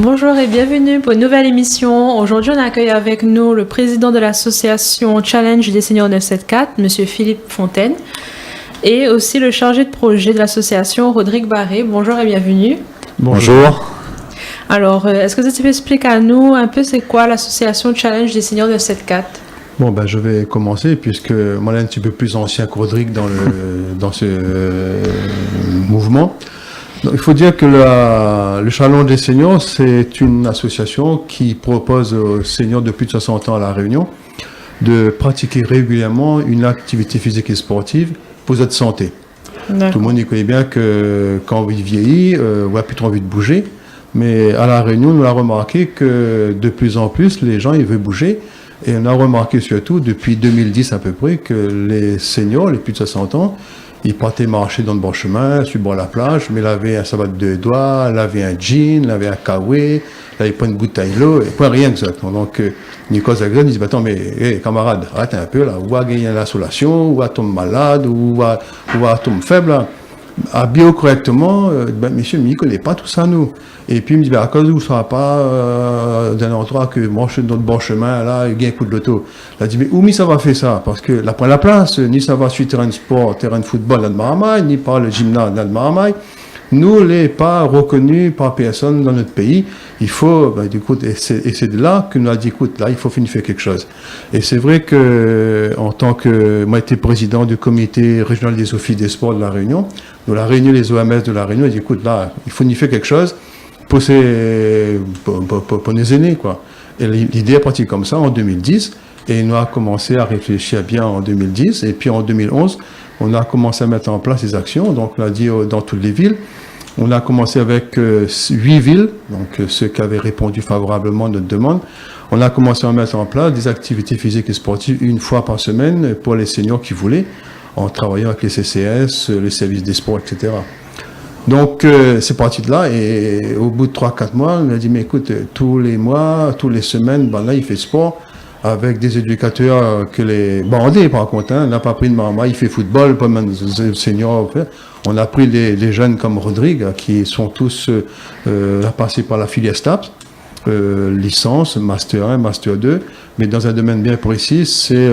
Bonjour et bienvenue pour une nouvelle émission. Aujourd'hui, on accueille avec nous le président de l'association Challenge des seniors 974, M. Philippe Fontaine, et aussi le chargé de projet de l'association, Rodrigue Barré. Bonjour et bienvenue. Bonjour. Alors, est-ce que tu peux expliquer à nous un peu c'est quoi l'association Challenge des seniors 974? Bon, ben, je vais commencer puisque moi, je suis un petit peu plus ancien que Rodrigue dans ce mouvement. Donc, il faut dire que le Challenge des seniors, c'est une association qui propose aux seniors de plus de 60 ans à La Réunion de pratiquer régulièrement une activité physique et sportive pour être santé. D'accord. Tout le monde y connaît bien que quand on vieillit, on n'a plus trop envie de bouger. Mais à La Réunion, on a remarqué que de plus en plus, les gens ils veulent bouger. Et on a remarqué surtout, depuis 2010 à peu près, que les seniors, les plus de 60 ans, ils partaient marcher dans le bon chemin, sur le bord de la plage, mais ils avaient un savate de doigts, ils avaient un jean, ils avaient un kawé, ils n'avaient pas une bouteille d'eau, et pas rien que ça. Donc, Nicolas Zagzan, il dit, attends, mais, hey, camarade, arrête un peu, là, ou à gagner l'insolation, ou à tomber malade, ou à tomber faible, là. Habillez correctement, ben, monsieur, il ne connaît pas tout ça, nous. Et puis, il me dit, ben, à cause où ça ne sera pas d'un endroit que marche dans le bon chemin, là, il y a un coup de loto. Il a dit, mais où ça va faire ça? Parce que là, prend la place, ni ça va sur terrain de sport, terrain de football, là, de Maramaille, ni par le gymnase, là, de Maramaille. Nous, les pas reconnus par personne dans notre pays, il faut, ben, écoute, et c'est de là que nous a dit, écoute, là, il faut finir faire quelque chose. Et c'est vrai que, en tant que, moi, j'étais président du comité régional des offices des sports de La Réunion, nous, la Réunion, les OMS de La Réunion, ils dit, écoute, là, il faut finir faire quelque chose pour nos aînés, quoi. Et l'idée est partie comme ça en 2010, et nous a commencé à réfléchir bien en 2010, et puis en 2011, on a commencé à mettre en place des actions, donc on a dit dans toutes les villes. On a commencé avec 8 villes, donc ceux qui avaient répondu favorablement à notre demande. On a commencé à mettre en place des activités physiques et sportives une fois par semaine pour les seniors qui voulaient, en travaillant avec les CCS, les services des sports, etc. Donc c'est parti de là, et au bout de 3-4 mois, on a dit, mais écoute, tous les mois, toutes les semaines, ben là, il fait sport, avec des éducateurs que les bandés, par contre, hein, on n'a pas pris de maman, il fait football, pas même seniors. On a pris des jeunes comme Rodrigue, qui sont tous passés par la filière STAPS, licence, Master 1, Master 2, mais dans un domaine bien précis, c'est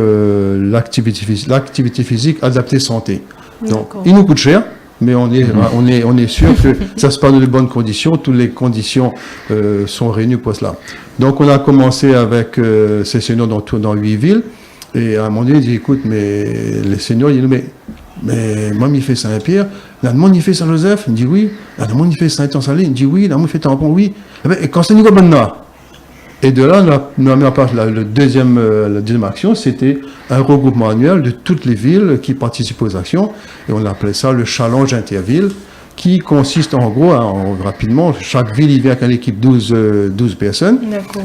l'activité physique adaptée santé. Donc, il nous coûte cher, mais on est sûr que ça se passe dans de bonnes conditions, toutes les conditions sont réunies pour cela. Donc on a commencé avec ces seniors dans 8 villes, et à un moment donné, il dit, écoute, mais les seniors, il dit, mais moi, il fait Saint-Pierre, là, le monde, il fait Saint-Joseph, il dit oui, là, le monde, il fait Saint-Ansalé, il dit oui, là, le monde, il fait Tampon, oui. Et quand c'est Nico Benna. Et de là, on a mis en place la deuxième action, c'était un regroupement annuel de toutes les villes qui participent aux actions, et on appelait ça le Challenge Interville, qui consiste en gros, rapidement, chaque ville y vient avec une équipe 12 personnes,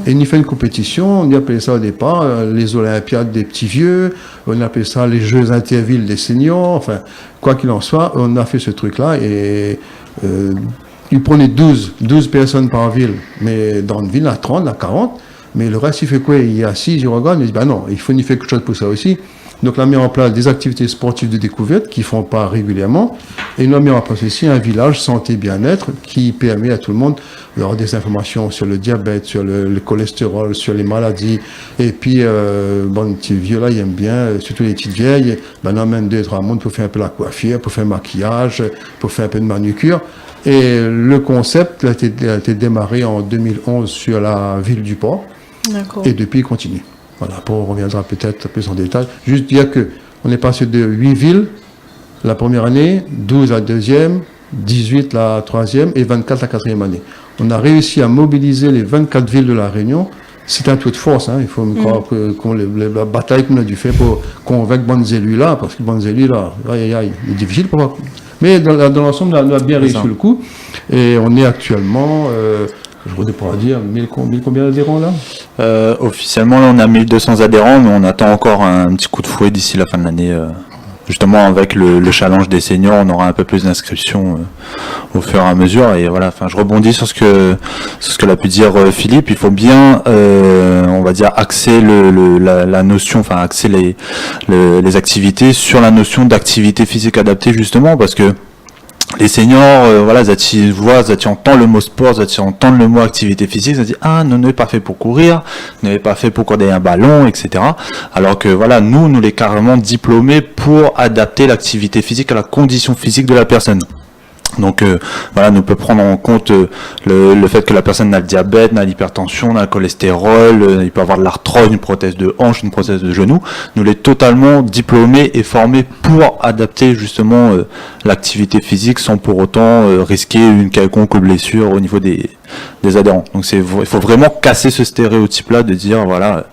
et on y fait une compétition, on y appelait ça au départ les Olympiades des petits vieux, on appelait ça les Jeux Intervilles des seniors, enfin, quoi qu'il en soit, on a fait ce truc-là, et il prenait 12 personnes par ville, mais dans une ville, à 30, à 40, mais le reste, il fait quoi? Il y a 6, il regarde, il dit, ben non, il faut y faire quelque chose pour ça aussi. Donc, on a mis en place des activités sportives de découverte qui ne font pas régulièrement. Et on a mis en place aussi un village santé bien-être qui permet à tout le monde d'avoir des informations sur le diabète, sur le cholestérol, sur les maladies. Et puis, bon, les petits vieux là, ils aiment bien, surtout les petites vieilles, ben, on emmène 2-3 monde pour faire un peu la coiffure, pour faire le maquillage, pour faire un peu de manucure. Et le concept a été démarré en 2011 sur la ville du Port. D'accord. Et depuis, il continue. Voilà, après on reviendra peut-être plus en détail. Juste dire qu'on est passé de 8 villes la première année, 12 la deuxième, 18 la troisième et 24 la quatrième année. On a réussi à mobiliser les 24 villes de La Réunion. C'est un tour de force, hein. Il faut me croire la bataille qu'on a dû faire pour convaincre bonnes élus là, parce que bonnes élus là, c'est difficile pour moi. Mais dans l'ensemble, on a bien réussi le coup. Et on est actuellement... je voudrais pas dire, combien d'adhérents là? Officiellement, là, on a 1200 adhérents, mais on attend encore un petit coup de fouet d'ici la fin de l'année. Justement, avec le challenge des seniors, on aura un peu plus d'inscriptions au fur et à mesure. Et voilà, enfin, je rebondis sur ce que l'a pu dire Philippe. Il faut bien, on va dire, axer la notion, enfin, axer les activités sur la notion d'activité physique adaptée, justement, parce que les seniors, voilà, ils voient, ils entendent le mot sport, ils entendent le mot activité physique, ils disent ah non, n'est pas fait pour courir, n'est pas fait pour courir un ballon, etc. Alors que voilà, nous les carrément diplômés pour adapter l'activité physique à la condition physique de la personne. Donc voilà, nous peut prendre en compte le fait que la personne n'a le diabète, n'a l'hypertension, n'a le cholestérol, il peut avoir de l'arthrose, une prothèse de hanche, une prothèse de genou. Nous les totalement diplômés et formés pour adapter justement l'activité physique sans pour autant risquer une quelconque blessure au niveau des adhérents. Donc il faut vraiment casser ce stéréotype-là de dire voilà,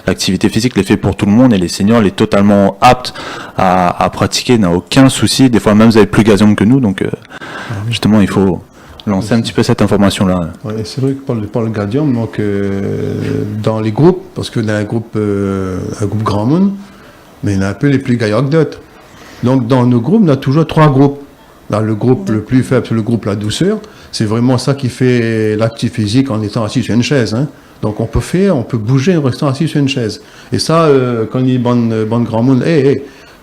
l'activité physique est fait pour tout le monde et les seniors les totalement aptes à pratiquer, n'a aucun souci. Des fois même vous avez plus gazon que nous, donc justement il faut lancer un petit peu cette information-là. Ouais, c'est vrai que par le Gadium, donc dans les groupes, parce qu'on a un groupe grand monde, mais il y en a un peu les plus gaillards que d'autres. Donc dans nos groupes, on a toujours 3 groupes. Là, le groupe le plus faible, c'est le groupe La Douceur. C'est vraiment ça qui fait l'actif physique en étant assis sur une chaise. Hein. Donc on peut bouger en restant assis sur une chaise. Et ça, quand il y a bon grand monde,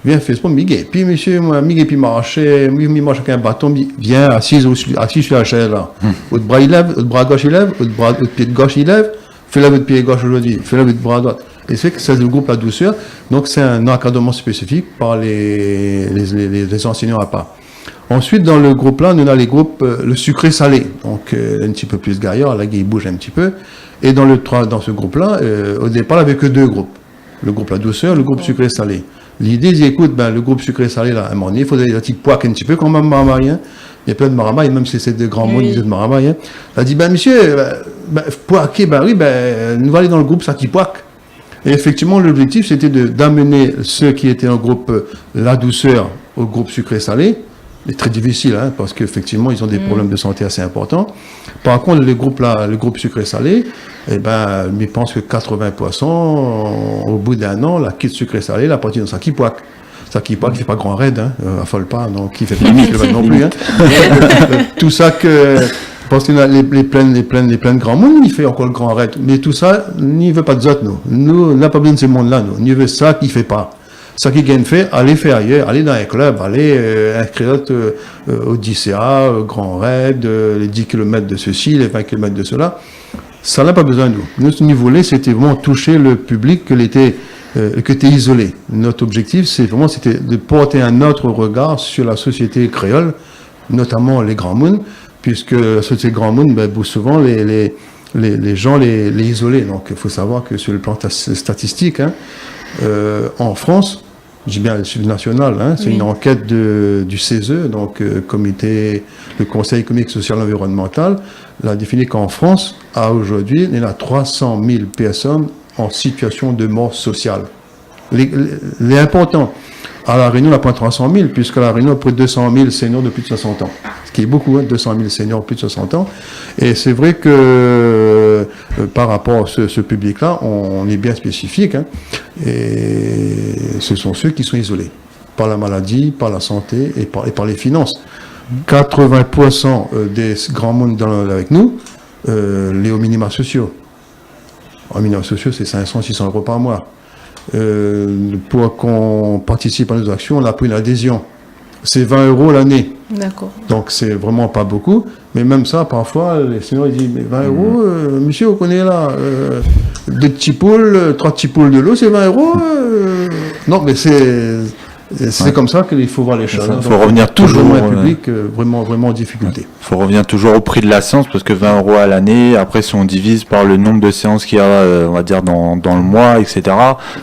viens, fais ce Miguel. Puis monsieur, moi, Miguel, puis marche avec un bâton, viens assis sur la chaise là. Votre bras il lève, votre bras gauche il lève, votre pied de gauche il lève, fais-le votre pied gauche aujourd'hui, fais-le votre bras droit. Et c'est que c'est le groupe La Douceur. Donc c'est un encadrement spécifique par les enseignants à part. Ensuite, dans le groupe-là, on a les groupes le sucré-salé, donc un petit peu plus gaillard, là, il bouge un petit peu. Et dans ce groupe-là, au départ, il n'y avait que 2 groupes. Le groupe La Douceur, le groupe sucré-salé. L'idée, ils écoutent, le groupe sucré-salé, là, à un moment donné, il faudrait des petits poids un petit peu, comme Maramaille. Hein. Il y a plein de Maramaille, même si c'est de grands mots, ils disent de Maramaille. Hein. Il a dit, monsieur, poiquer, nous allons aller dans le groupe ça qui poique. Et effectivement, l'objectif, c'était d'amener ceux qui étaient dans le groupe La Douceur au groupe sucré-salé. C'est très difficile, hein, parce qu'effectivement, ils ont des problèmes de santé assez importants. Par contre, le groupe sucré-salé, je pense que 80%, au bout d'un an, la kit sucré-salé, la partie dans ça qui poique. Ça qui poique, il ne fait pas grand raid, hein, affole pas, donc il ne fait pas 1000 km non plus. Hein. Tout ça parce que les plaines grands monde, il fait encore le grand raid. Mais tout ça, n'y veut pas de zot, nous. Nous, on n'a pas besoin de ce monde-là, nous. N'y veut ça qui ne fait pas. Ça qui gagne fait, allez faire ailleurs, allez dans un club, allez inscrire au DCA, au Grand Raid, les 10 km de ceci, les 20 km de cela. Ça n'a pas besoin de nous. Nous, ce niveau-là, c'était vraiment toucher le public que était isolé. Notre objectif, c'était de porter un autre regard sur la société créole, notamment les grands mondes, puisque la société grand monde, souvent, les gens les isolaient. Donc, il faut savoir que sur le plan statistique, hein, en France, je dis bien le national, hein, c'est une enquête du CESE, donc le Conseil économique, social et environnemental, l'a défini qu'en France, à aujourd'hui, il y a 300 000 personnes en situation de mort sociale. Les importants. À La Réunion, on n'a pas 300 000, puisqu'à La Réunion, on a près de 200 000 seniors de plus de 60 ans. Ce qui est beaucoup, hein, 200 000 seniors de plus de 60 ans. Et c'est vrai que par rapport à ce public-là, on est bien spécifique. Hein, et ce sont ceux qui sont isolés par la maladie, par la santé et par les finances. 80% des grands mondes avec nous, les hauts minima sociaux. Les minima sociaux, c'est 500-600 euros par mois. Pour qu'on participe à nos actions, on a pris une adhésion. C'est 20 euros l'année. D'accord. Donc c'est vraiment pas beaucoup. Mais même ça, parfois, les seniors ils disent, mais 20 euros, monsieur, vous connaissez là, 2 petits poules, 3 petits poules de l'eau, c'est 20 euros. Non, mais c'est comme ça qu'il faut voir les choses. Il faut revenir toujours un public vraiment en difficulté. Il faut revenir toujours au prix de la séance, parce que 20 euros à l'année, après si on divise par le nombre de séances qu'il y a, on va dire, dans le mois, etc.,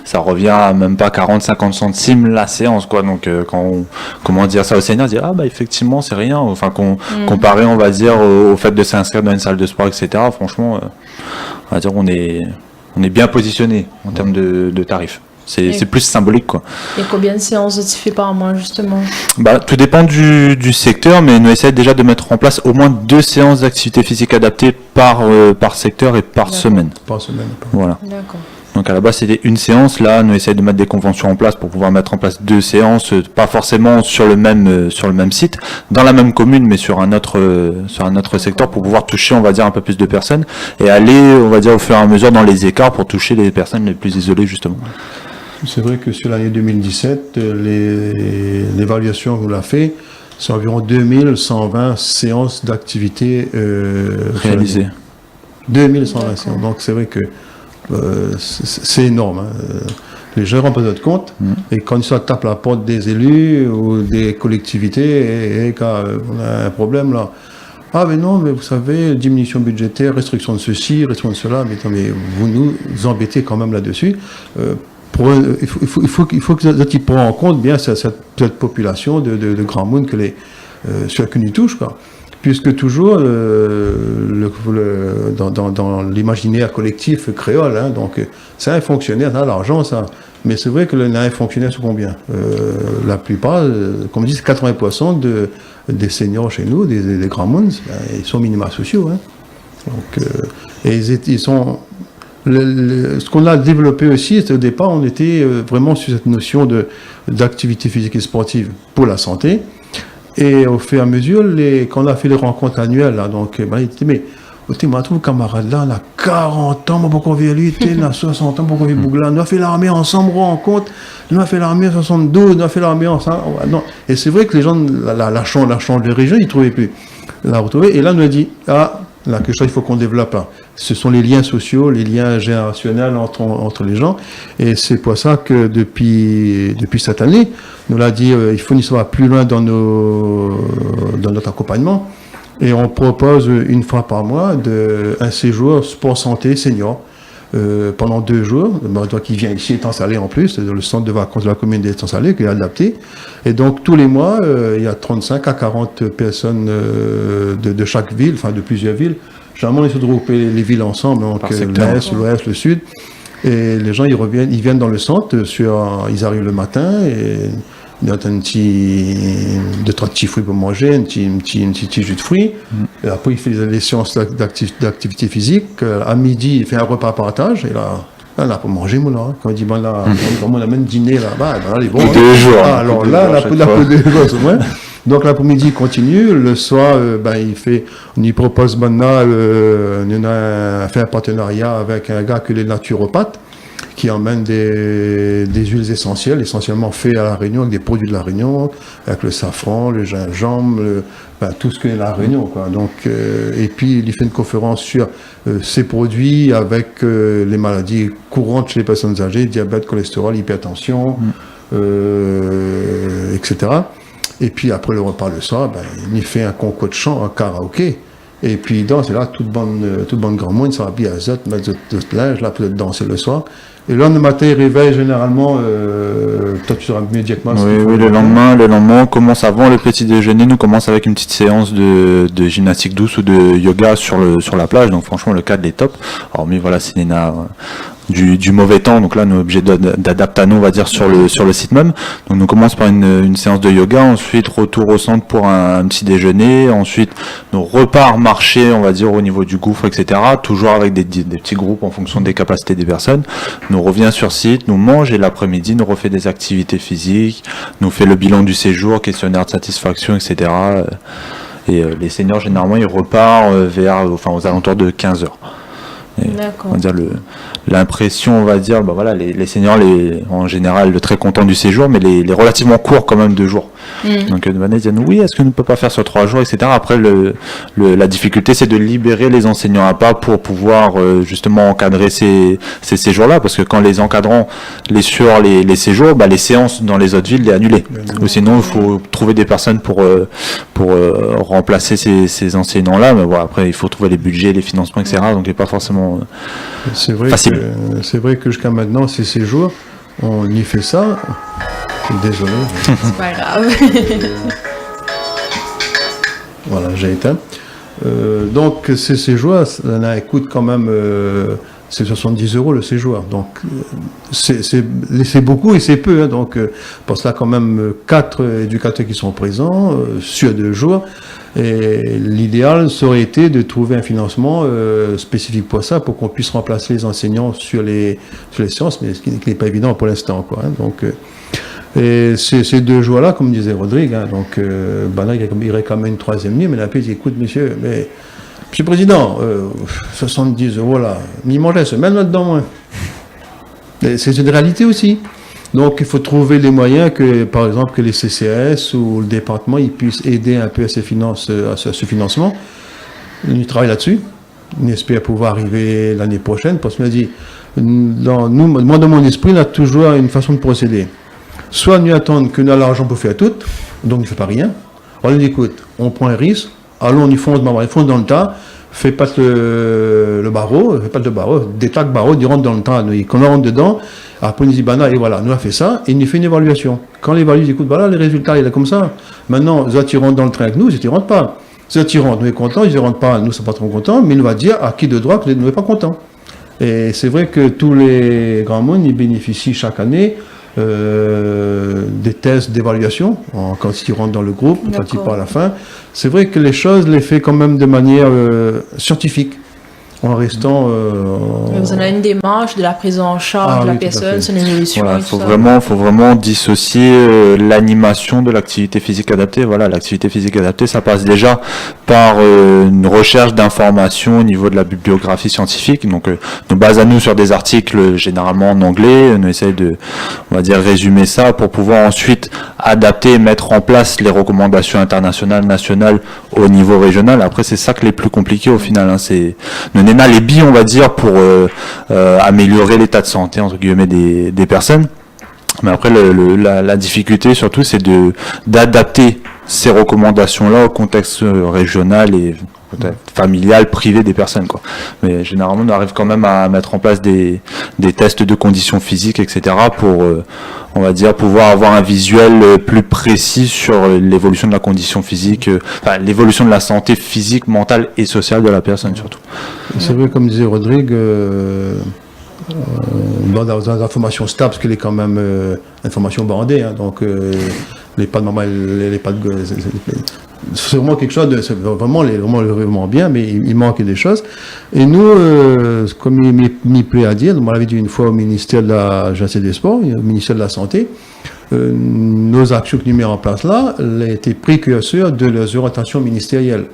ça revient à même pas 40-50 centimes la séance, quoi. Donc quand comment dire ça au senior, dire effectivement c'est rien, enfin comparé, on va dire, au fait de s'inscrire dans une salle de sport, etc., franchement, on va dire on est bien positionné en termes de tarifs. C'est plus symbolique, quoi. Et combien de séances tu fais par mois, justement? Tout dépend du secteur, mais nous essayons déjà de mettre en place au moins 2 séances d'activité physique adaptée par secteur et par semaine. Par semaine. Voilà. D'accord. Donc à la base c'était une séance, là nous essayons de mettre des conventions en place pour pouvoir mettre en place 2 séances, pas forcément sur le même site, dans la même commune, mais sur un autre secteur, pour pouvoir toucher, on va dire, un peu plus de personnes et aller, on va dire, au fur et à mesure dans les écarts pour toucher les personnes les plus isolées, justement. C'est vrai que sur l'année 2017, l'évaluation qu'on a fait, c'est environ 2120 séances d'activité Réalisées. 2120 séances. Donc c'est vrai que c'est énorme. Hein. Les gens ne rendent pas de compte. Et quand ils se tapent la porte des élus ou des collectivités, et quand on a un problème là, ah mais non, mais vous savez, diminution budgétaire, restriction de ceci, restriction de cela, mais vous nous embêtez quand même là-dessus. Il faut qu'ils prennent en compte bien cette population de grand monde que chacun y touche, quoi. Puisque toujours, dans l'imaginaire collectif créole, hein, donc c'est un fonctionnaire, ça a l'argent, ça. Mais c'est vrai que un fonctionnaire, c'est combien la plupart, comme je dis, 80% des seniors chez nous, des grands mondes, ils sont minima sociaux. Hein. Donc, et ils sont... ce qu'on a développé aussi, au départ, on était vraiment sur cette notion d'activité physique et sportive pour la santé. Et au fur et à mesure, quand on a fait les rencontres annuelles, là, donc, il dit, mais moi, tout camarade là, on a 40 ans, pourquoi on vit lui, on a 60 ans, pourquoi on vit Bougla, on a fait l'armée ensemble, on rencontre, on a fait l'armée en 72, on a fait l'armée ensemble. Non. Et c'est vrai que les gens, la chambre de région, ils ne trouvaient plus la retrouver. Et là, on nous a dit, là, quelque chose, il faut qu'on développe. Hein. Ce sont les liens sociaux, les liens générationnels entre les gens. Et c'est pour ça que depuis cette année, nous l'a dit, il faut nous aller plus loin dans notre accompagnement. Et on propose une fois par mois un séjour sport santé senior pendant 2 jours. Donc il vient ici, est installé en plus, le centre de vacances de la commune est installé, qui est adapté. Et donc tous les mois, il y a 35 à 40 personnes de chaque ville, enfin de plusieurs villes. Généralement, ils se regroupent les villes ensemble, donc l'Est, l'Ouest, le Sud. Et les gens, ils viennent dans le centre, ils arrivent le matin et ils ont un petit 2-3 petits fruits pour manger, un petit jus de fruits. Et après, il fait les séances d'activité physique. À midi, il fait un repas partage. Et là, pour manger, moi, là. Quand il dit, là, on amène dîner là-bas, là, les bons. 2 jours. Alors là, pour 2 jours, c'est vrai. Donc l'après-midi, il continue. Le soir, on y propose maintenant, on a fait un partenariat avec un gars qui est naturopathe, qui emmène des huiles essentielles, essentiellement faites à La Réunion, avec des produits de La Réunion, avec le safran, le gingembre, tout ce que est La Réunion, quoi. Donc, et puis, il fait une conférence sur ces produits avec les maladies courantes chez les personnes âgées, diabète, cholestérol, hypertension, etc. Et puis, après le repas le soir, il fait un concours de chant, un karaoké. Et puis, il danse, et là, toute bonne grand monde, ça va bien à Z, mettre de linge, là, peut-être danser le soir. Et le lendemain matin, il réveille généralement, toi tu seras mieux dire que moi. Oui, le lendemain, on commence avant le petit déjeuner, nous commence avec une petite séance de gymnastique douce ou de yoga sur la plage, donc franchement le cadre est top. Hormis voilà, Sénéna du mauvais temps, donc là nous sommes obligés d'adapter, on va dire, sur le site même. Donc nous commençons par une séance de yoga, ensuite retour au centre pour un petit déjeuner, ensuite nous repart marcher, on va dire, au niveau du gouffre, etc. Toujours avec des petits groupes en fonction des capacités des personnes. Nous revient sur site, nous mange et l'après-midi nous refait des activités physiques, nous fait le bilan du séjour, questionnaire de satisfaction, etc. Et les seniors généralement ils repartent aux alentours de 15h. On va dire l'impression, on va dire, voilà, les seniors, en général, très contents du séjour, mais les relativement courts quand même 2 jours. Donc, ils disent oui, est-ce qu'on ne peut pas faire sur 3 jours, etc. Après, la difficulté, c'est de libérer les enseignants à part pour pouvoir justement encadrer ces séjours-là, parce que quand les encadrants sur les séjours, les séances dans les autres villes les annulées. Ou sinon, il faut trouver des personnes pour remplacer ces enseignants-là. Mais voilà, après, il faut trouver les budgets, les financements, etc. Donc, il n'est pas forcément facile. C'est vrai que jusqu'à maintenant, ces séjours, on y fait ça. Désolé. C'est pas grave. Voilà, j'ai éteint. Donc, ces séjours, ça coûte quand même... c'est 70 € le séjour. Donc, c'est beaucoup et c'est peu. Hein. Donc, pour cela, quand même, 4 éducateurs qui sont présents sur 2 jours. Et l'idéal, ça aurait été de trouver un financement spécifique pour ça, pour qu'on puisse remplacer les enseignants sur les sciences, mais ce qui n'est pas évident pour l'instant, quoi. Hein. Donc, et ces 2 jours-là, comme disait Rodrigue, hein, donc, il réclamait une 3e nuit, mais la paix dit, écoute, monsieur le Président, 70 € là, il mangeait la semaine là-dedans, moins. C'est une réalité aussi. Donc il faut trouver les moyens que, par exemple, que les CCS ou le département ils puissent aider un peu à ce financement. On travaille là-dessus. On espère pouvoir arriver l'année prochaine, parce qu'on a dit, moi dans mon esprit, on a toujours une façon de procéder. Soit nous attendons que nous avons l'argent pour faire tout, donc on ne fait pas rien. On dit, écoute, on prend un risque, allons, on fonce dans le tas, fait pas le barreau, détaque le barreau, il rentre dans le tas, quand on rentre dedans, après on dit, et voilà, nous avons fait ça, et il fait une évaluation. Quand l'évaluation, écoute, voilà, les résultats, il est comme ça. Maintenant, les autres, ils rentrent dans le train avec nous, ils ne rentrent pas. Les autres, ils rentrent, nous sommes contents, ils ne rentrent pas, nous ne sommes pas trop contents, mais il va dire à qui de droit que nous ne sommes pas contents. Et c'est vrai que tous les grands mondes, ils bénéficient chaque année des tests d'évaluation quand ils rentrent dans le groupe, quand ils partent à la fin. C'est vrai que les choses les fait quand même de manière scientifique, en restant... Vous en avez une démarche de la prise en charge de la personne, son évolution. Voilà, faut vraiment dissocier l'animation de l'activité physique adaptée. Voilà, l'activité physique adaptée, ça passe déjà par une recherche d'informations au niveau de la bibliographie scientifique. Donc, nous base à nous sur des articles généralement en anglais. On essaye de, on va dire, résumer ça pour pouvoir ensuite adapter et mettre en place les recommandations internationales, nationales au niveau régional. Après, c'est ça que les plus compliqués au final. Hein, c'est on a les billes, on va dire, pour améliorer l'état de santé entre guillemets des personnes. Mais après, la difficulté surtout, c'est d'adapter ces recommandations-là au contexte régional et familial, privé des personnes, quoi. Mais généralement, on arrive quand même à mettre en place des tests de conditions physiques, etc. pour, on va dire, pouvoir avoir un visuel plus précis sur l'évolution de la condition physique, l'évolution de la santé physique, mentale et sociale de la personne, surtout. C'est vrai, comme disait Rodrigue, dans l'information stable, parce qu'elle est quand même information bandée, hein, donc les pas de maman, les pas de... C'est vraiment quelque chose c'est vraiment bien, mais il manque des choses. Et nous, comme il m'y plaît à dire, on l'avait dit une fois au ministère de la Jeunesse et des Sports, au ministère de la Santé, nos actions que nous mettons en place là, elles étaient précurseurs de leurs orientations ministérielles.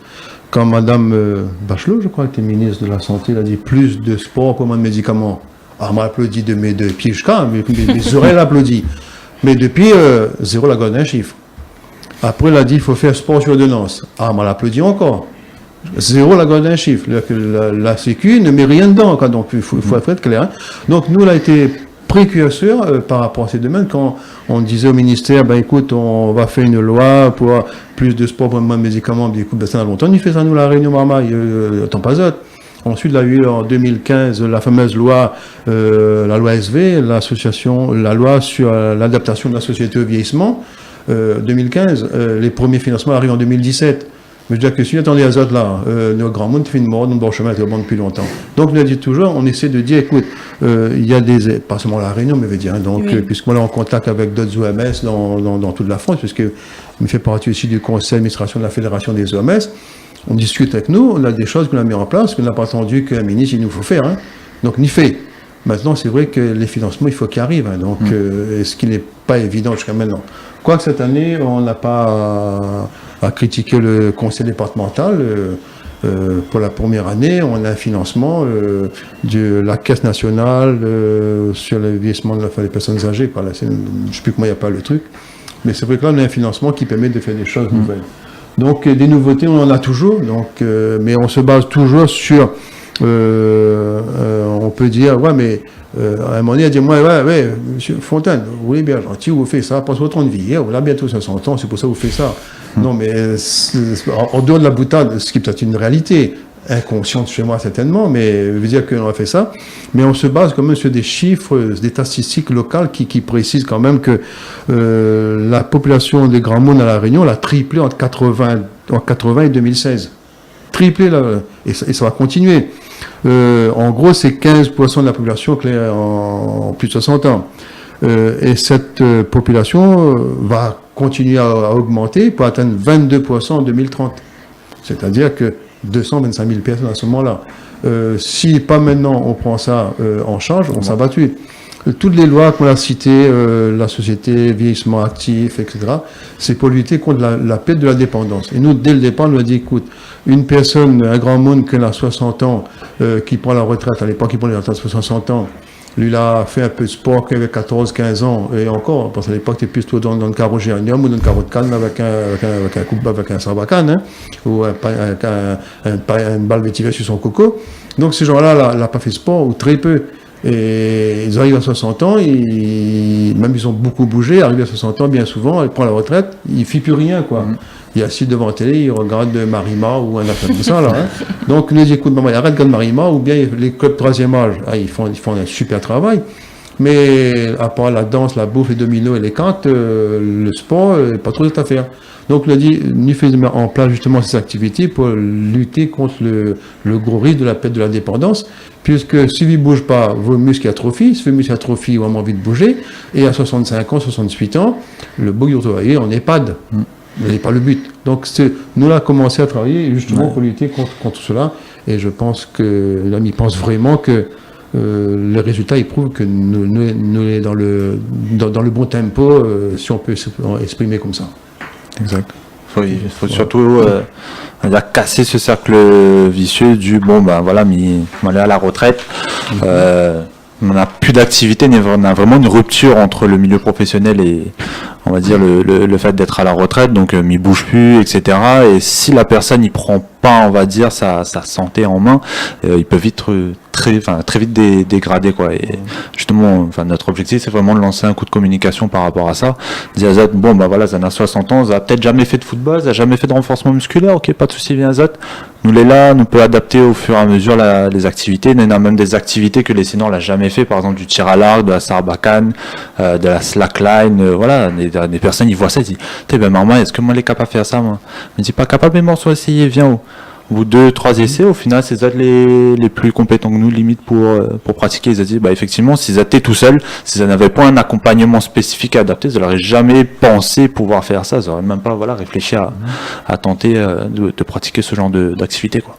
Quand Mme Bachelot, je crois, était ministre de la Santé, elle a dit plus de sport pour moins de médicaments. Alors, on m'a applaudi de mes deux pieds jusqu'à, mes oreilles applaudi. Mais depuis, zéro la garde d'un chiffre. Après, elle a dit il faut faire sport sur ordonnance. Ah, on l'applaudit encore. Zéro la garde d'un chiffre. La Sécu ne met rien dedans, quoi. Donc il faut être clair. Hein. Donc nous, on a été précurseurs par rapport à ces domaines. Quand on disait au ministère, ben écoute, on va faire une loi pour plus de sport, pour moins de médicaments, ben écoute, ben, ça a longtemps, on fait ça nous, la Réunion Marmaille, tant pas autre. Ensuite, il y a eu en 2015 la fameuse loi, la loi SV, la loi sur l'adaptation de la société au vieillissement. 2015, les premiers financements arrivent en 2017. Mais je veux dire que si on attendait les autres là, nos grands mondes fait une mort, nos bons chemins étaient au monde depuis longtemps. Donc, on a dit toujours, on essaie de dire, écoute, il y a des, pas seulement la Réunion, mais je veux dire, hein, donc, oui. Puisqu'on est en contact avec d'autres OMS dans toute la France, puisque on fait partie aussi du conseil d'administration de la Fédération des OMS, on discute avec nous, on a des choses qu'on a mis en place, qu'on n'a pas attendu qu'un ministre, il nous faut faire. Hein. Donc, on y fait. Maintenant, c'est vrai que les financements, il faut qu'ils arrivent. Hein. Donc, ce qui n'est pas évident jusqu'à maintenant. Quoique cette année, on n'a pas à critiquer le conseil départemental. Pour la première année, on a un financement de la Caisse nationale sur le vieillissement des personnes âgées. Là, je ne sais plus comment il n'y a pas le truc. Mais c'est vrai que là, on a un financement qui permet de faire des choses nouvelles. Donc, des nouveautés, on en a toujours. Donc, mais on se base toujours sur... on peut dire, ouais, mais à un moment donné, il a dit, ouais, monsieur Fontaine, vous voulez bien gentil, vous faites ça, passe votre temps de vie, vous avez bientôt 500 ans, c'est pour ça que vous faites ça. Non, mais en dehors de la boutade, ce qui est peut-être une réalité, inconsciente chez moi certainement, mais je veux dire qu'on a fait ça, mais on se base quand même sur des chiffres, des statistiques locales qui précisent quand même que la population des Grands Mondes à La Réunion, elle a triplé entre 80 et 2016. Triplé, là, et ça va continuer. En gros, c'est 15% de la population qui est en plus de 60 ans. Et cette population va continuer à augmenter pour atteindre 22% en 2030. C'est-à-dire que 225 000 personnes à ce moment-là. Si pas maintenant on prend ça en charge, on s'en va tuer. Toutes les lois qu'on a citées, la société, vieillissement actif, etc., c'est pour lutter contre la perte de la dépendance. Et nous, dès le départ, on nous a dit, écoute, une personne, un grand monde qui a 60 ans, qui prend la retraite, à l'époque, qui prend la retraite à 60 ans, Lui, il a fait un peu de sport quand il avait 14-15 ans, et encore, parce qu'à l'époque, tu es plus dans le carreau géranium ou dans le carreau de canne avec un sarbacane, hein, ou une balle vétivée sur son coco. Donc, ces gens-là, il n'a pas fait de sport, ou très peu. Et ils arrivent à 60 ans, même ils ont beaucoup bougé, arrivés à 60 ans, bien souvent, ils prennent la retraite, ils ne font plus rien, quoi. Il est assis devant la télé, il regarde Marima ou un affaire comme ça, là. Hein. Donc, nous écoute, maman, il arrête de regarder Marima, ou bien les clubs troisième âge, ils font un super travail. Mais à part la danse, la bouffe, les dominos et les cantes, le sport, pas trop à faire. Donc, nous faisons en place justement ces activités pour lutter contre le gros risque de la perte de la dépendance, puisque si vous ne bougez pas, vos muscles atrophient, si vos muscles atrophient, vous avez envie de bouger, et à 65 ans, 68 ans, le beau vous travaillez en EHPAD. Ce n'est pas le but. Donc, nous, on a commencé à travailler justement pour lutter contre cela, et je pense que l'homme, il pense vraiment que les résultats, ils prouvent que nous sommes dans le bon tempo, si on peut exprimer comme ça. Exact. Il faut surtout casser ce cercle vicieux du bon, ben voilà, on est à la retraite, on n'a plus d'activité, on a vraiment une rupture entre le milieu professionnel et, on va dire, le fait d'être à la retraite, donc m'y bouge plus, etc. Et si la personne n'y prend pas, on va dire, sa santé en main, il peut vite très vite dégradé, quoi. Et justement, notre objectif, c'est vraiment de lancer un coup de communication par rapport à ça. Dire à Zot, bon, ben voilà, ça a 60 ans, ça a peut-être jamais fait de football, ça a jamais fait de renforcement musculaire, ok, pas de souci, viens Zot. Nous les là, nous peut adapter au fur et à mesure les activités. Il y a même des activités que les seniors l'ont jamais fait, par exemple du tir à l'arc, de la sarbacane, de la slackline, voilà. Des personnes, ils voient ça, ils disent, ben maman, est-ce que moi les capable de faire ça, moi? Je me dis pas capable, mais morceau essayer, viens où? Au bout de 2-3 essais, au final, c'est eux les plus compétents que nous, limite, pour pratiquer. Ils ont dit, bah, effectivement, s'ils étaient tout seuls, s'ils n'avaient pas un accompagnement spécifique à adapter, ils n'auraient jamais pensé pouvoir faire ça. Ils n'auraient même pas, réfléchi à tenter de pratiquer ce genre d'activité, quoi.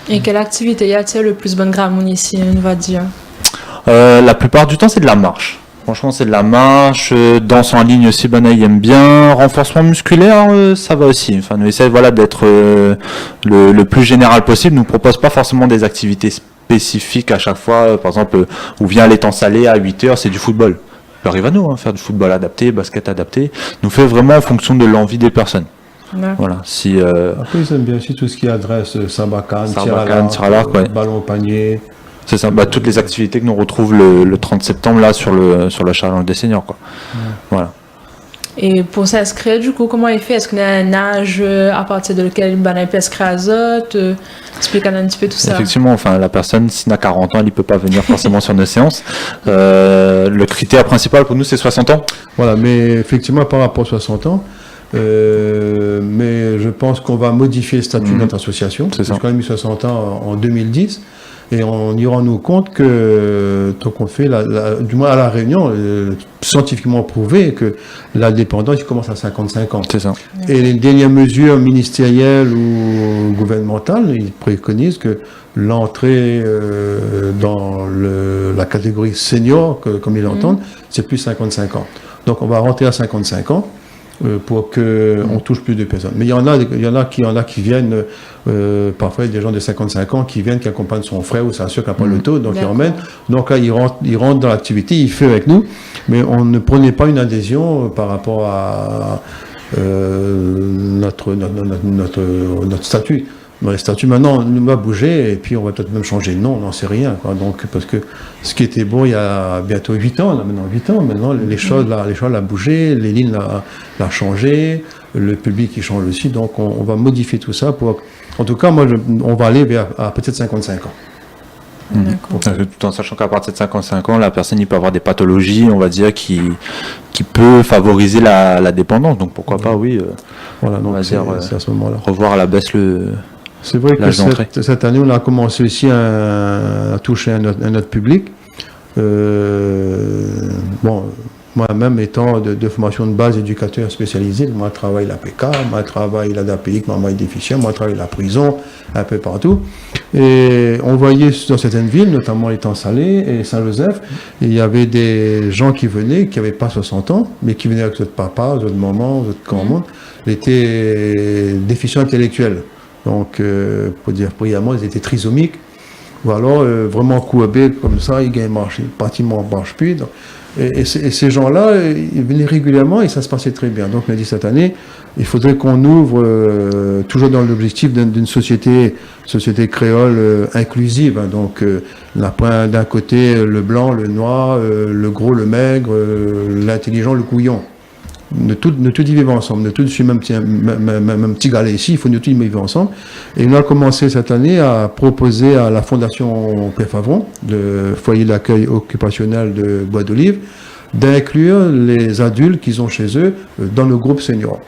Et quelle activité y a-t-il le plus bonne gramoun ici, on va dire? La plupart du temps, c'est de la marche. Franchement, c'est de la marche, danse en ligne aussi, il aime bien. Renforcement musculaire, ça va aussi. Enfin, nous essayons d'être le plus général possible. Nous ne propose pas forcément des activités spécifiques à chaque fois. Par exemple, où vient les temps salés à 8h, c'est du football. Ça arrive à nous, faire du football adapté, basket adapté. Nous fait vraiment en fonction de l'envie des personnes. Ouais. Voilà. Après, ils aiment bien aussi tout ce qui adresse sarbacane, tir à l'arc, ballon au panier. C'est ça, toutes les activités que nous retrouvons le 30 septembre là sur le challenge des seniors, quoi. Voilà. Et pour s'inscrire, du coup, comment il fait? Est-ce qu'on a un âge à partir de lequel il peut s'inscrire à Zot? Expliquez un petit peu tout ça. Effectivement, la personne, s'il a 40 ans, elle ne peut pas venir forcément sur nos séances. Le critère principal pour nous, c'est 60 ans. Voilà, mais effectivement, par rapport à 60 ans, mais je pense qu'on va modifier le statut de notre association. C'est ça. Parce qu'on a mis 60 ans en 2010. Et on y rend nous compte que, tant qu'on fait, du moins à La Réunion, scientifiquement prouvé que la dépendance commence à 55 ans. C'est ça. Et les dernières mesures ministérielles ou gouvernementales, ils préconisent que l'entrée dans la catégorie senior, comme ils l'entendent, c'est plus 55 ans. Donc on va rentrer à 55 ans. Pour qu'on touche plus de personnes. Mais il y en a qui viennent, parfois des gens de 55 ans qui viennent, qui accompagnent son frère ou sa soeur qui n'a pas le taux, donc ils emmènent. Donc là, ils rentrent dans l'activité, ils font avec nous, mais on ne prenait pas une adhésion par rapport à notre statut. Dans les statuts, maintenant, on va bouger et puis on va peut-être même changer de nom, on n'en sait rien, quoi. Donc, parce que ce qui était beau il y a bientôt 8 ans, maintenant les choses ont bougé, les lignes l'ont changé, le public il change aussi, donc on va modifier tout ça en tout cas, on va aller vers peut-être 55 ans. Tout en sachant qu'à partir de 55 ans, la personne il peut avoir des pathologies, on va dire, qui peut favoriser la dépendance. Donc pourquoi pas, oui. Voilà, donc c'est à ce moment-là. Revoir à la baisse C'est vrai que cette année, on a commencé aussi à toucher un autre public. Moi-même étant de formation de base éducateur spécialisé, moi je travaille l'APK, moi je travaille l'ADAPIC, moi je travaille déficient, moi je travaille la prison, un peu partout. Et on voyait dans certaines villes, notamment les temps salés et Saint-Joseph, il y avait des gens qui venaient, qui n'avaient pas 60 ans, mais qui venaient avec votre papa, votre maman, votre grand-mère, ils étaient déficients intellectuels. Donc, pour dire brièvement, ils étaient trisomiques. ou alors vraiment courbé comme ça, il gagne marché, pratiquement marche plus. Donc, et ces gens-là, ils venaient régulièrement et ça se passait très bien. Donc on a dit cette année, il faudrait qu'on ouvre toujours dans l'objectif d'une société créole inclusive. Hein. Donc on a d'un côté le blanc, le noir, le gros, le maigre, l'intelligent, le couillon. De tout vivre ensemble, de tout sur même petit galet ici, il faut de tout vivre ensemble. Et on a commencé cette année à proposer à la Fondation Pierre Favron, le foyer d'accueil occupationnel de Bois d'Olive, d'inclure les adultes qu'ils ont chez eux dans le groupe senior.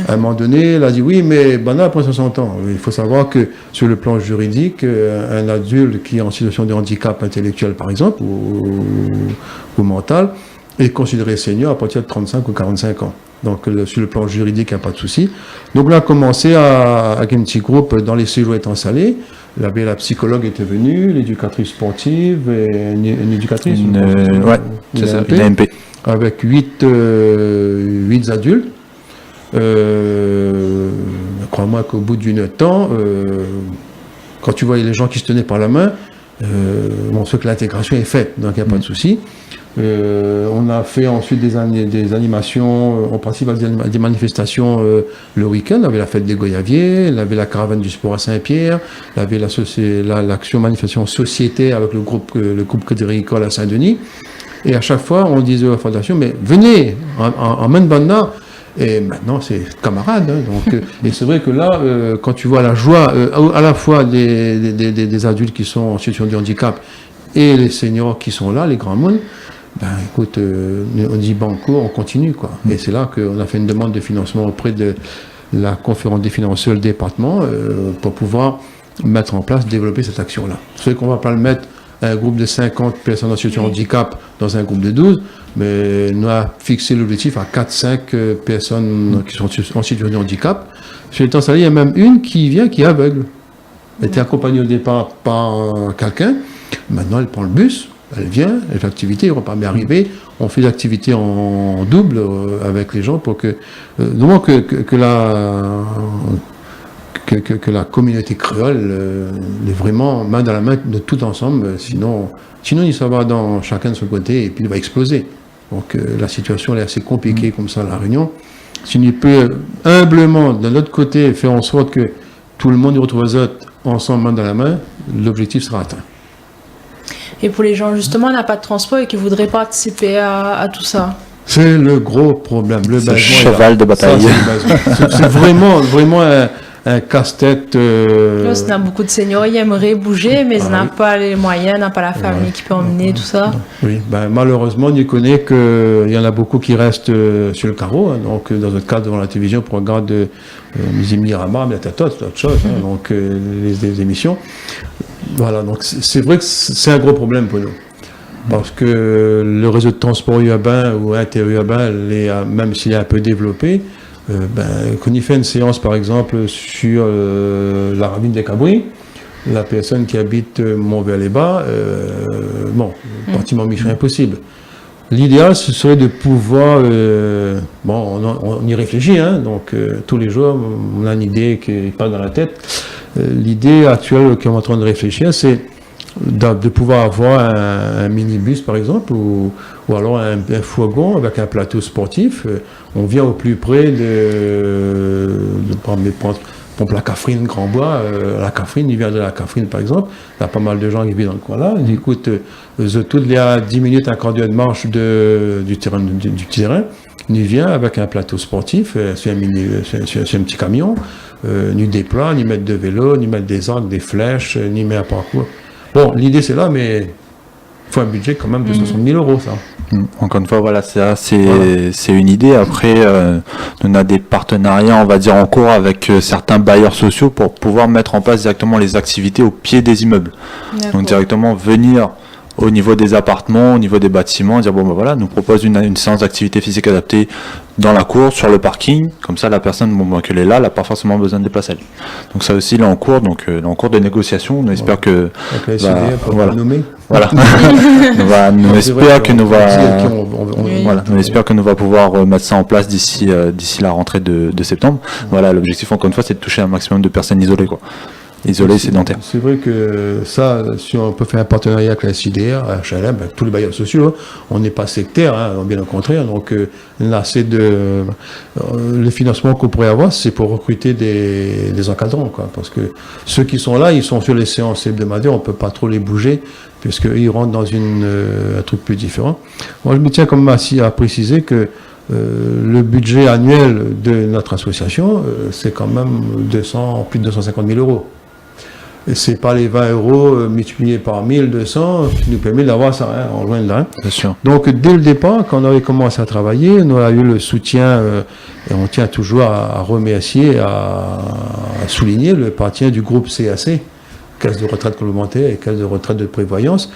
À un moment donné, elle a dit oui, mais après 60 ans, il faut savoir que sur le plan juridique, un adulte qui est en situation de handicap intellectuel par exemple, ou mental, est considéré senior à partir de 35 ou 45 ans. Donc, sur le plan juridique, il n'y a pas de souci. Donc, là, on a commencé avec un petit groupe dans les séjours étant installés. La psychologue était venue, l'éducatrice sportive, et une éducatrice. Ouais, c'est ça, une AMP. Avec 8 adultes. Crois-moi qu'au bout d'une temps, quand tu voyais les gens qui se tenaient par la main, on sait que l'intégration est faite, donc il n'y a pas de souci. On a fait ensuite des animations, on participe à des manifestations le week-end. On avait la fête des Goyaviers, on avait la caravane du sport à Saint-Pierre, on avait l'action manifestation société avec le groupe Crédit Agricole à Saint-Denis. Et à chaque fois, on disait à la fondation, mais venez, en main de bande. Et maintenant, c'est camarade. Hein, donc, et c'est vrai que là, quand tu vois la joie, à la fois des adultes qui sont en situation de handicap et les seniors qui sont là, les grands mondes, ben écoute, on dit banco, on continue, quoi. Et c'est là qu'on a fait une demande de financement auprès de la conférence des financiers, le département, pour pouvoir mettre en place, développer cette action-là. C'est qu'on ne va pas le mettre un groupe de 50 personnes en situation de handicap dans un groupe de 12, mais nous avons fixé l'objectif à 4-5 personnes qui sont en situation de handicap. Sur le temps salé, il y a même une qui vient, qui est aveugle. Elle était accompagnée au départ par quelqu'un. Maintenant, elle prend le bus, elle vient, elle fait l'activité, elle ne va pas m'arriver. On fait l'activité en double avec les gens pour que la communauté créole est vraiment main dans la main de tout ensemble. Sinon, ça va dans chacun de son côté et puis il va exploser. Donc la situation est assez compliquée comme ça à La Réunion. Si on peut humblement, de l'autre côté, faire en sorte que tout le monde y retrouve les autres ensemble, main dans la main, l'objectif sera atteint. Et pour les gens, justement, on n'a pas de transport et qui voudraient participer à tout ça? C'est le gros problème. Le cheval de bataille. C'est vraiment un casse-tête. Là, il y a beaucoup de seniors qui aimeraient bouger, mais ils n'ont pas les moyens, n'ont pas la famille qui peut emmener tout ça. Oui, malheureusement, on connaît qu'il y en a beaucoup qui restent sur le carreau. Hein, donc, dans notre cadre devant la télévision, pour regarder Mirama, mais autre chose. Hein, donc, les émissions. Voilà, donc c'est vrai que c'est un gros problème pour nous. Parce que le réseau de transport urbain ou interurbain, même s'il est un peu développé, quand il fait une séance, par exemple, sur la ravine des Cabris, la personne qui habite Mont-Vers-les-Bas, pratiquement mission impossible. L'idéal, ce serait de pouvoir... on y réfléchit, hein, donc tous les jours, on a une idée qui passe dans la tête. L'idée actuelle qu'on est en train de réfléchir, c'est de pouvoir avoir un minibus, par exemple, ou alors un fourgon avec un plateau sportif. On vient au plus près de la Catherine Grand-Bois. La Catherine, il vient de la Catherine, par exemple. Il y a pas mal de gens qui vivent dans le coin là. Ils disent, écoute, il y a 10 minutes, un quart d'heure de marche du terrain. Il vient avec un plateau sportif, c'est un petit camion. Ni déploie, ni mettre de vélo, ni mettre des arcs, des flèches, ni mettre un parcours. Bon, l'idée c'est là, mais il faut un budget quand même de 60 000 €, ça. Encore une fois, voilà, c'est une idée. Après, on a des partenariats, on va dire, en cours avec certains bailleurs sociaux pour pouvoir mettre en place directement les activités au pied des immeubles. D'accord. Donc directement venir au niveau des appartements, au niveau des bâtiments, dire voilà, nous propose une séance d'activité physique adaptée dans la cour, sur le parking, comme ça la personne qu'elle est là, elle n'a pas forcément besoin de déplacer. Donc ça aussi, il est en cours, en cours de négociation, on espère que... on espère que nous va pouvoir mettre ça en place d'ici la rentrée de septembre. Voilà, l'objectif encore une fois, c'est de toucher un maximum de personnes isolées, quoi. isolés, sédentaires. C'est vrai que ça, si on peut faire un partenariat avec la SIDR, HLM, avec tous les bailleurs sociaux, on n'est pas sectaire, hein, bien au contraire. Donc là, les financements qu'on pourrait avoir, c'est pour recruter des encadrants, quoi. Parce que ceux qui sont là, ils sont sur les séances hebdomadaires, on ne peut pas trop les bouger, puisqu'ils rentrent dans un truc plus différent. Moi, je me tiens comme à préciser que le budget annuel de notre association, c'est quand même plus de 250 000 euros. Et c'est pas les 20 euros multipliés par 1200 qui nous permet d'avoir ça, hein, en loin de là. Bien sûr. Donc, dès le départ, quand on avait commencé à travailler, nous avons eu le soutien, et on tient toujours à remercier, à souligner le partenaire du groupe CAC, Caisse de retraite complémentaire et Caisse de retraite de prévoyance,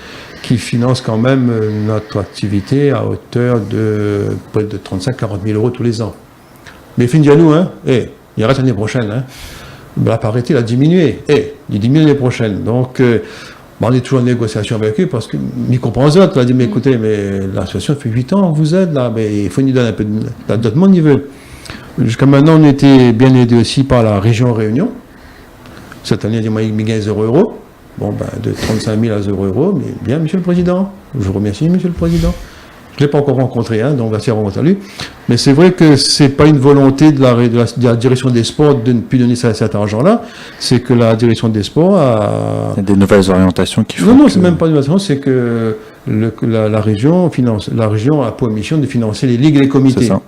qui finance quand même notre activité à hauteur de près de 35-40 000 euros tous les ans. Mais fin à nous, hein, il reste l'année prochaine, hein. La parité, il a diminué. Il diminue l'année prochaine. Donc, on est toujours en négociation avec eux parce que ils comprennent ça. On a dit, mais écoutez, mais l'association fait 8 ans que vous êtes là, mais il faut nous donner un peu d'autres monde, il veut. Jusqu'à maintenant, on était bien aidés aussi par la région Réunion. Cette année, il m'a gagné 0 euros. Bon, ben, de 35 000 à 0 euros, mais bien, Monsieur le Président. Je vous remercie, Monsieur le Président. Je ne l'ai pas encore rencontré, hein, donc merci à rencontrer lui. Mais c'est vrai que ce n'est pas une volonté de la direction des sports de ne plus donner cet argent-là. C'est que la direction des sports a... Il y a des nouvelles orientations qui font. Non, c'est même pas une orientation, c'est que la région a pour mission de financer les ligues et les comités. C'est ça.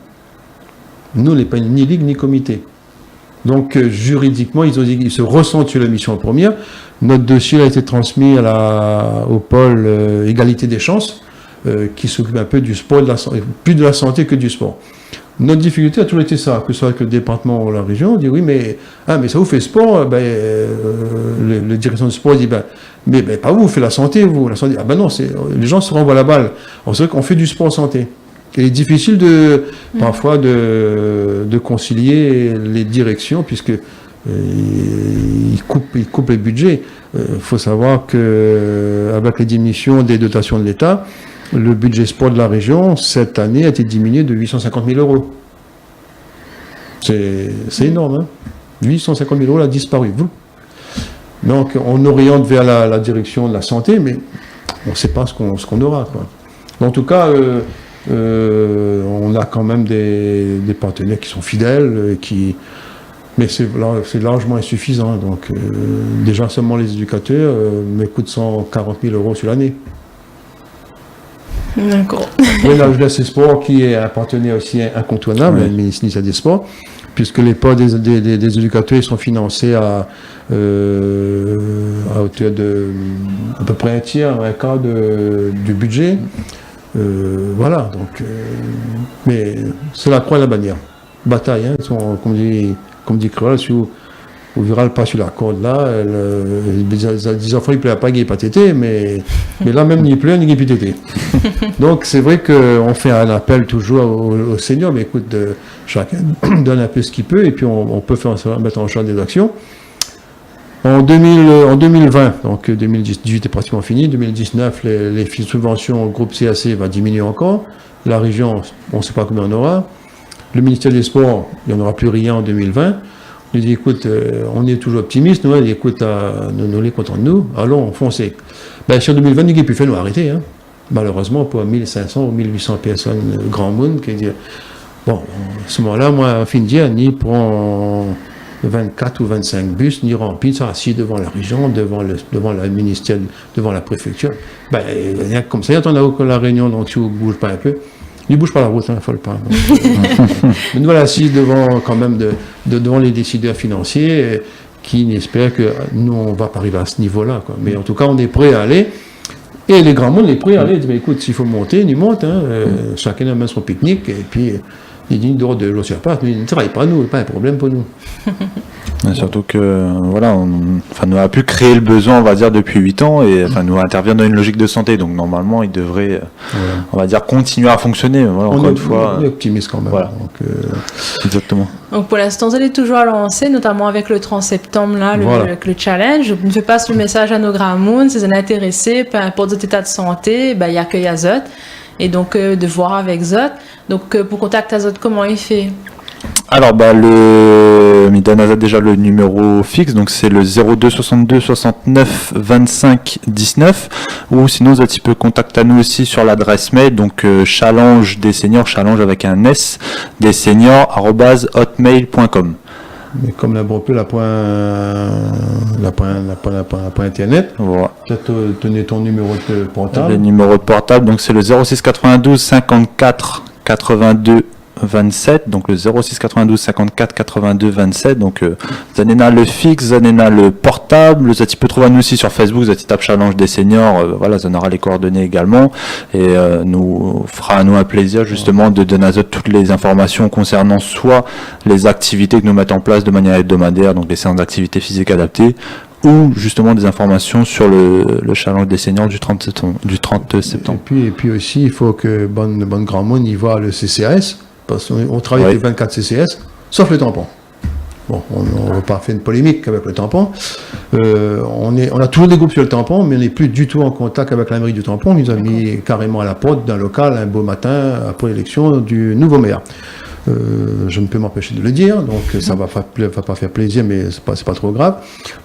Nous, on n'est pas ni ligue ni comité. Donc, juridiquement, ils se ressentent sur la mission première. Notre dossier a été transmis au pôle égalité des chances, qui s'occupe un peu du sport, plus de la santé que du sport. Notre difficulté a toujours été ça, que ce soit avec le département ou la région, on dit oui, mais ça vous fait sport, le direction du sport dit mais pas vous faites la santé, vous. La santé, les gens se renvoient la balle. C'est vrai qu'on fait du sport santé. Il est difficile parfois de concilier les directions, puisque ils coupent les budgets. Il faut savoir qu'avec les diminutions des dotations de l'État, le budget sport de la région, cette année, a été diminué de 850 000 euros. C'est énorme, hein. 850 000 euros a disparu. Donc, on oriente vers la direction de la santé, mais on ne sait pas ce qu'on aura, quoi. En tout cas, on a quand même des partenaires qui sont fidèles, mais c'est largement insuffisant. Donc, déjà, seulement les éducateurs me coûtent 140 000 euros sur l'année. D'accord. Oui, la Jeunesse et Sport, qui est un partenaire aussi incontournable, le ministère des Sports, puisque les postes des éducateurs sont financés à hauteur de à peu près un quart du budget. Voilà, donc, mais c'est la croix et la bannière. Bataille, hein, comme dit Créole, si vous verrez le pas sur la corde là, les enfants ils pleurent pas, ils pas tété, mais là même ni pleurent ni tété. Donc c'est vrai qu'on fait un appel toujours aux seniors, mais écoute, chacun donne un peu ce qu'il peut, et puis on peut mettre en charge des actions. En 2020, donc 2018 est pratiquement fini, 2019, les subventions au groupe CAC va diminuer encore. La région, on ne sait pas combien on aura. Le ministère des Sports, il n'y en aura plus rien en 2020. Il dit, écoute, on est toujours optimiste, nous, il dit, écoute, nous les contents de nous, allons, foncez. Sur 2020, il n'y a plus fait nous arrêter, hein. Malheureusement, pour 1500 ou 1800 personnes, grand monde, qui dit, bon, à ce moment-là, moi, fin de dire, ni prend 24 ou 25 bus, ni remplis, ça assis devant la région, devant le ministère, devant la préfecture. Comme ça, il y a la réunion, donc si vous ne bougez pas un peu, ne bouge pas la route, il ne faut le pas. Mais nous voilà assis devant les décideurs financiers qui espèrent que nous, on ne va pas arriver à ce niveau-là, quoi. Mais en tout cas, on est prêt à aller. Et les grands mondes, est prêt à aller. Ils disent, écoute, s'il faut monter, ils montent. Hein. Chacun amène son pique-nique. Et puis, ils disent, dehors de l'eau sur place, mais ils ne travaillent pas, nous, pas un problème pour nous. Surtout que, voilà, nous a pu créer le besoin, on va dire, depuis 8 ans, et nous intervient dans une logique de santé, donc normalement, il devrait, on va dire, continuer à fonctionner. Voilà, encore une fois. On est optimiste quand même. Voilà. Donc, exactement. Donc pour l'instant, vous allez toujours à lancer, notamment avec le 30 septembre, là, le challenge. Je ne fais pas ce message à nos grands mondes, si vous êtes intéressés, peu importe votre état de santé, il y a que Zot. Et donc, de voir avec Zot. Donc, pour contacter Zot, comment il fait? Alors, le donne déjà le numéro fixe, donc c'est le 02 62 69 25 19, ou sinon tu peux contacter à nous aussi sur l'adresse mail, donc challenge des seniors, challenge avec un S, des seniors @hotmail.com. Mais comme n'importe plus la point internet, Voilà. tu as donné ton numéro de portable. Le numéro de portable, donc c'est le 06 92 54 82 27, donc le 06 92 54 82 27, donc Zanena le fixe, Zanena le portable, tu peux trouver nous aussi sur Facebook, tu tapes challenge des seniors, voilà, ça aura les coordonnées également, et nous fera à nous un plaisir justement de donner à vous toutes les informations concernant soit les activités que nous mettons en place de manière hebdomadaire, donc les séances d'activité physique adaptées, ou justement des informations sur le challenge des seniors du 30 septembre. Et puis aussi, il faut que bonne grand monde y voit le CCAS, parce qu'on travaille avec les 24 CCS, sauf le tampon. Bon, on ne va pas faire une polémique avec le tampon. On a toujours des groupes sur le tampon, mais on n'est plus du tout en contact avec la mairie du tampon. Ils nous ont mis carrément à la porte d'un local un beau matin après l'élection du nouveau maire. Je ne peux m'empêcher de le dire, donc ça ne va pas faire plaisir, mais c'est pas trop grave.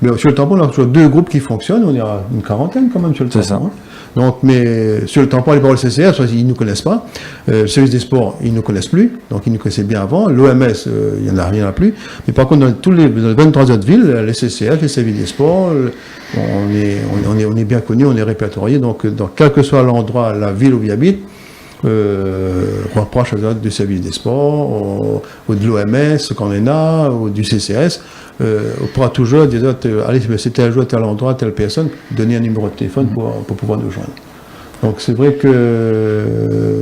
Mais sur le tampon, on a toujours 2 groupes qui fonctionnent, on est à une quarantaine quand même sur le tampon. Ça. Hein. Donc, mais sur le tampon, les paroles CCR, ils ne nous connaissent pas. Le service des sports, ils ne nous connaissent plus, donc ils nous connaissaient bien avant. L'OMS, il n'y en a rien plus. Mais par contre, dans tous les 23 autres villes, les CCF, les services des sports, on est bien connus, on est répertoriés. Donc, dans quel que soit l'endroit, la ville où il habite, reproche du service des sports, ou de l'OMS, qu'on en a, ou du CCS, on pourra toujours dire, allez, c'est tel jour, tel endroit, telle personne, donner un numéro de téléphone pour pouvoir nous joindre. Donc c'est vrai que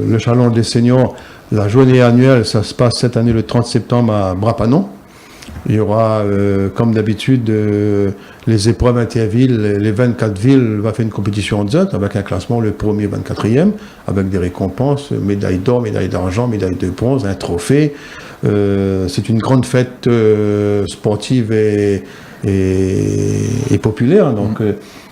le challenge des seniors, la journée annuelle, ça se passe cette année le 30 septembre à Brapanon. Il y aura, comme d'habitude, les épreuves intervilles, les 24 villes vont faire une compétition en zone avec un classement, le premier 24e, avec des récompenses, médaille d'or, médaille d'argent, médaille de bronze, un trophée. C'est une grande fête sportive et populaire. Donc,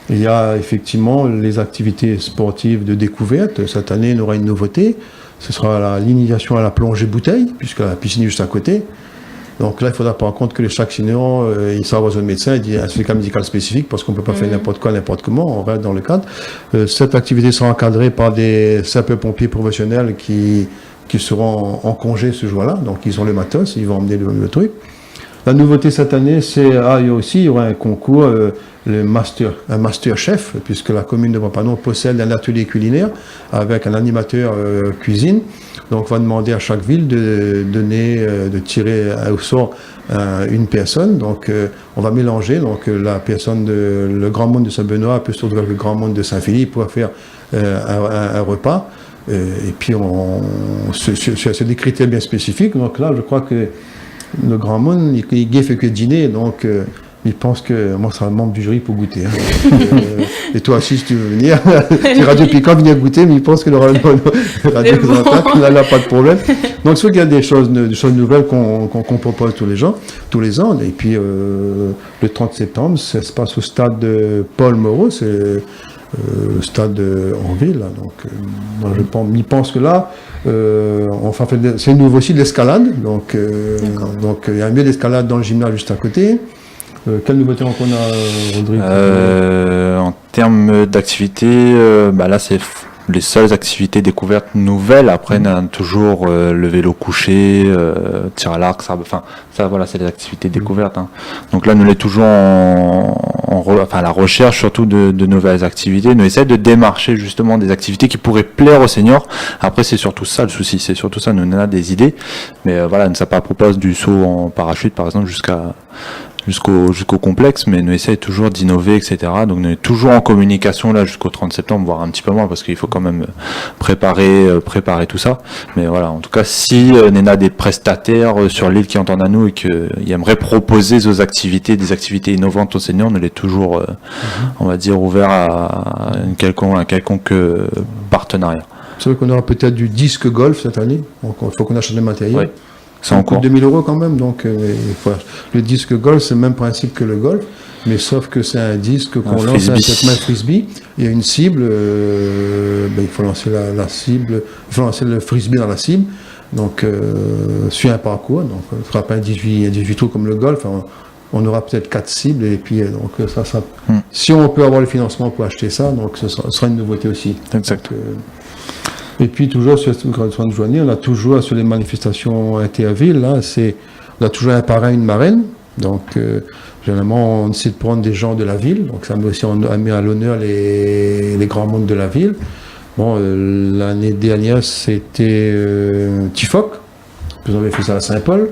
il y a effectivement les activités sportives de découverte. Cette année, il y aura une nouveauté. Ce sera l'initiation à la plongée bouteille, puisque la piscine est juste à côté. Donc là, il faudra prendre en compte que chaque senior, il sera besoin de médecin, il dit un certificat médical spécifique, parce qu'on ne peut pas faire n'importe quoi, n'importe comment, on reste dans le cadre. Cette activité sera encadrée par des sapeurs-pompiers professionnels qui seront en congé ce jour-là, donc ils ont le matos, ils vont emmener le truc. La nouveauté cette année, il y aura un concours, un master chef, puisque la commune de Brapanon possède un atelier culinaire avec un animateur cuisine. Donc on va demander à chaque ville de tirer au sort une personne. Donc on va mélanger. Donc la personne le grand monde de Saint-Benoît peut se retrouver avec le grand monde de Saint-Philippe pour faire un repas. Et puis c'est des critères bien spécifiques. Donc là, je crois que le grand monde, il fait que dîner. Donc il pense que moi, c'est un membre du jury pour goûter. Hein. Et toi aussi, si tu veux venir, c'est Radio Piquant, venir goûter, mais il pense que le Radio là, n'a pas de problème. Donc, c'est vrai qu'il y a des choses nouvelles qu'on propose tous les ans. Et puis, le 30 septembre, ça se passe au stade de Paul Moreau, c'est le stade en ville. Donc, il pense que là, c'est nouveau aussi de l'escalade. Donc, il y a un mieux d'escalade dans le gymnase juste à côté. Quelle nouveauté qu'on a, Rodrigue? En termes d'activité, là c'est les seules activités découvertes nouvelles. Après, on a toujours le vélo couché, tir à l'arc, ça voilà, c'est les activités découvertes. Hein. Donc là, nous sommes toujours à la recherche surtout de nouvelles activités. Nous essayons de démarcher justement des activités qui pourraient plaire aux seniors. Après, c'est surtout ça le souci, c'est surtout ça. Nous on a des idées, mais voilà, nous ne savons pas propose du saut en parachute par exemple jusqu'au complexe, mais nous essayons toujours d'innover, etc. Donc nous sommes toujours en communication là jusqu'au 30 septembre, voire un petit peu moins, parce qu'il faut quand même préparer tout ça. Mais voilà, en tout cas, si on a des prestataires sur l'île qui entendent à nous et qui aimeraient proposer des activités innovantes aux seniors, nous les toujours, on va dire, ouverts à un quelconque partenariat. C'est vrai qu'on aura peut-être du disque golf cette année, donc il faut qu'on achète le matériel. Ouais. C'est en cours. 2000 € quand même, donc le disque golf, c'est le même principe que le golf, mais sauf que c'est un disque qu'on lance avec un frisbee. Il y a une cible, il faut lancer la cible, il faut lancer le frisbee dans la cible. Donc, sur un parcours, donc ce ne sera pas un 18 trous comme le golf, on aura peut-être 4 cibles, et puis donc ça sera... Si on peut avoir le financement pour acheter ça, donc ce sera une nouveauté aussi. Exact. Donc, et puis toujours sur de Joigny, on a toujours sur les manifestations intervilles, là, on a toujours un parrain, une marraine. Donc généralement on essaie de prendre des gens de la ville, donc ça met aussi met à l'honneur les grands mondes de la ville. Bon, l'année dernière c'était Tifoc, puis on avait fait ça à Saint-Paul.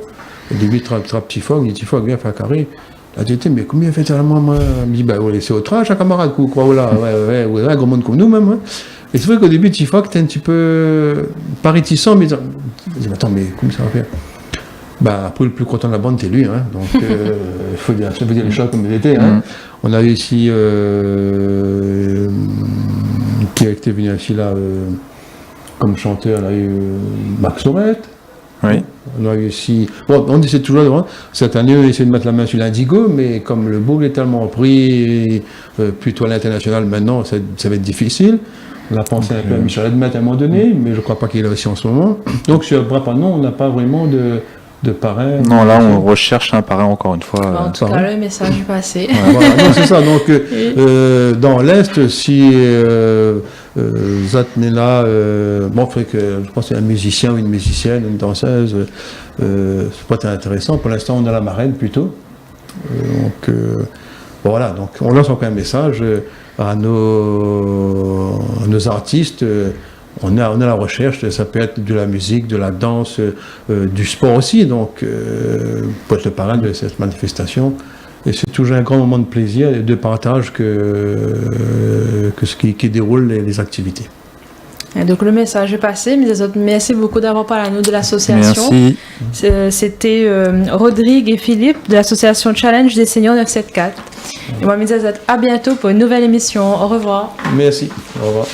Au début trappe Tifoc, il dit Tifoc viens faire carré. Là tu dis mais combien fait ça moi? Il me dit bah c'est au trash, camarade, quoi là, ouais, un grand monde comme nous même. Hein. Et c'est vrai qu'au début, Tifoc était un petit peu pas réticent, mais il dit attends, mais comment ça va faire? Bah, après, le plus content de la bande, c'est lui, hein. Donc il faut dire les choses comme elles étaient. Hein. On a eu ici qui était venu ici là comme chanteur, on a eu Max Sorette. Oui. On a eu aussi. Bon, on essaie toujours cette année, on essaie de mettre la main sur l'Indigo, mais comme le bourg est tellement pris, plutôt à l'international maintenant, ça va être difficile. On a pensé un peu à Michel Edmet à un moment donné, mais je ne crois pas qu'il est aussi en ce moment. Donc sur Brapanon, on n'a pas vraiment de parrain. Non, là on recherche un parrain encore une fois. En tout cas, le message est passé. Voilà, donc c'est ça. Donc dans l'Est, si Zatnela, bon, il faudrait que je pense qu'il y a un musicien ou une musicienne, une danseuse, ça peut être intéressant. Pour l'instant, on a la marraine plutôt. Donc bon, voilà, donc on lance encore un message à nos artistes. On est à la recherche, ça peut être de la musique, de la danse, du sport aussi, donc pour être le parrain de cette manifestation. Et c'est toujours un grand moment de plaisir et de partage que ce qui déroule les activités. Et donc le message est passé, mais les autres, merci beaucoup d'avoir parlé à nous de l'association. Merci. C'était Rodrigue et Philippe de l'association Challenge des Seniors 974. Et moi, Mizazat, à bientôt pour une nouvelle émission. Au revoir. Merci. Au revoir.